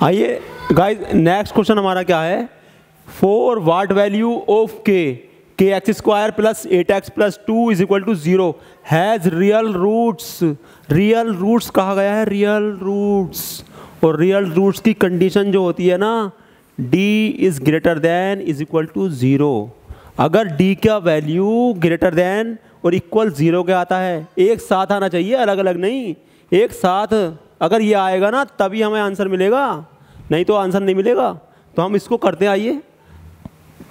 आइए guys, next question हमारा क्या है, for what value of k x square plus 8x plus 2 is equal to 0 has real roots. Real roots कहा गया है, रियल रूट्स। और रियल रूट्स की कंडीशन जो होती है ना, d is greater than is equal to 0। अगर d का वैल्यू ग्रेटर देन और इक्वल 0 के आता है, एक साथ आना चाहिए, अलग अलग नहीं, एक साथ अगर ये आएगा ना तभी हमें आंसर मिलेगा, नहीं तो आंसर नहीं मिलेगा। तो हम इसको करते हैं। आइए,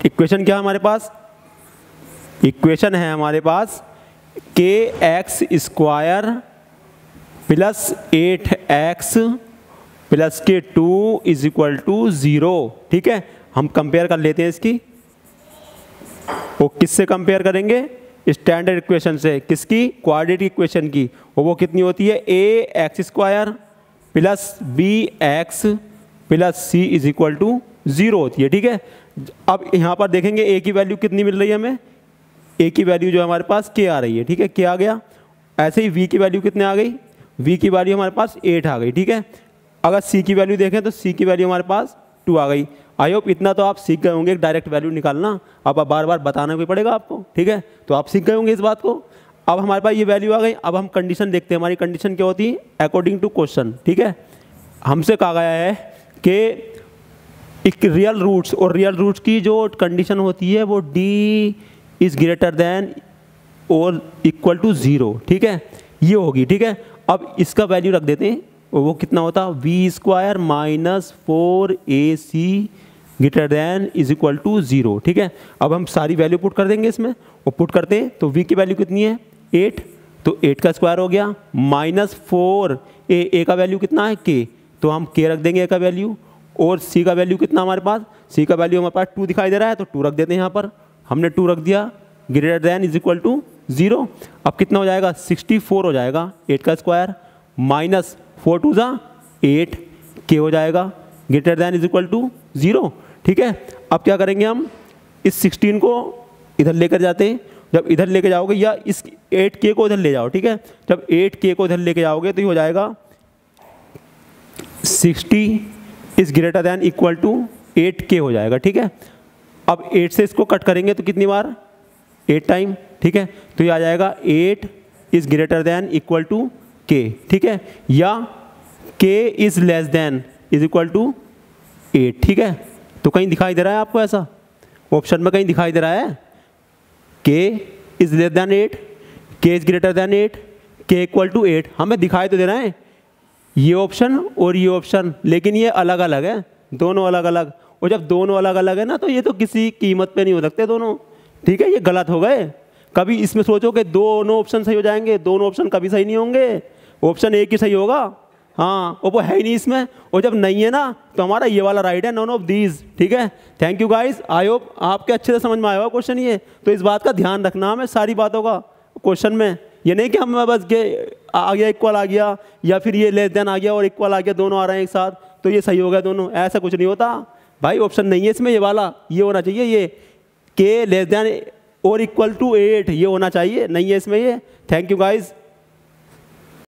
इक्वेशन क्या है हमारे पास, इक्वेशन है हमारे पास के x square plus 8x plus के 2 इज इक्वल टू 0। ठीक है, हम कंपेयर कर लेते हैं इसकी। वो किससे कंपेयर करेंगे, स्टैंडर्ड इक्वेशन से। किसकी, क्वाड्रेटिक इक्वेशन की। और वो कितनी होती है, a x square plus b x plus c is equal to 0 होती है। ठीक है, अब यहाँ पर देखेंगे ए की वैल्यू कितनी मिल रही है हमें, ए की वैल्यू जो हमारे पास के आ रही है। ठीक है, के आ गया। ऐसे ही वी की वैल्यू कितने आ गई, वी की वैल्यू हमारे पास 8 आ गई। ठीक है, अगर सी की वैल्यू देखें तो सी की वैल्यू हमारे पास 2 आ गई। आई होप इतना तो आप सीख गए होंगे डायरेक्ट वैल्यू निकालना, अब बार बार बताना भी पड़ेगा आपको। ठीक है, तो आप सीख गए होंगे इस बात को। अब हमारे पास ये वैल्यू आ गई। अब हम कंडीशन देखते हैं, हमारी कंडीशन क्या होती है अकॉर्डिंग टू क्वेश्चन। ठीक है, हमसे कहा गया है कि एक रियल रूट्स, और रियल रूट्स की जो कंडीशन होती है वो d इज ग्रेटर देन और इक्वल टू 0। ठीक है, ये होगी। ठीक है, अब इसका वैल्यू रख देते हैं, वो कितना होता है, b square minus 4ac greater than is equal to 0। ठीक है, अब हम सारी वैल्यू पुट कर देंगे इसमें, और पुट करते हैं तो v की वैल्यू कितनी है 8, तो 8 का स्क्वायर हो गया माइनस 4 ए का वैल्यू कितना है k, तो हम k रख देंगे ए का वैल्यू। और c का वैल्यू कितना हमारे पास, c का वैल्यू हमारे पास 2 दिखाई दे रहा है, तो 2 रख देते हैं यहाँ पर। हमने 2 रख दिया, greater than is equal to 0। अब कितना हो जाएगा, 64 हो जाएगा 8 का स्क्वायर माइनस 4 2 जा 8 के हो जाएगा, greater than is equal to 0। ठीक है, अब क्या करेंगे, हम इस 16 को इधर लेकर जाते हैं। जब इधर लेके जाओगे, या इस 8k को इधर ले जाओ। ठीक है, जब 8k को इधर लेके जाओगे तो ये हो जाएगा 60 is greater than equal to 8k हो जाएगा। ठीक है, अब 8 से इसको कट करेंगे तो कितनी बार, 8 टाइम। ठीक है, तो ये आ जाएगा 8 is greater than equal to k। ठीक है, या k is less than is equal to 8। ठीक है, तो कहीं दिखाई दे रहा है आपको ऐसा, ऑप्शन में कहीं दिखाई दे रहा है k is less than 8, k is greater than 8, k equal to 8, हमें दिखाई तो दे रहा है ये ऑप्शन और ये ऑप्शन, लेकिन ये अलग अलग है, दोनों अलग अलग। और जब दोनों अलग अलग है ना, तो ये तो किसी कीमत पे नहीं हो सकते दोनों। ठीक है, ये गलत हो गए। कभी इसमें सोचो कि दोनों ऑप्शन सही हो जाएंगे, दोनों ऑप्शन कभी सही नहीं होंगे, ऑप्शन एक ही सही होगा। हाँ, और वो है ही नहीं इसमें, और जब नहीं है ना तो हमारा ये वाला राइट है, नॉन ऑफ दीज। ठीक है, thank you guys, I hope आपके अच्छे से समझ में आया होगा क्वेश्चन ये। तो इस बात का ध्यान रखना हमें सारी बातों का क्वेश्चन में, ये नहीं कि हम बस के आ गया इक्वल आ गया, या फिर ये लेस देन आ गया और इक्वल आ गया, दोनों आ रहे हैं एक साथ तो ये सही हो गया दोनों, ऐसा कुछ नहीं होता भाई। ऑप्शन नहीं है इसमें, ये वाला ये होना चाहिए, ये के लेस देन और इक्वल टू 8 ये होना चाहिए, नहीं है इसमें ये। Thank you guys.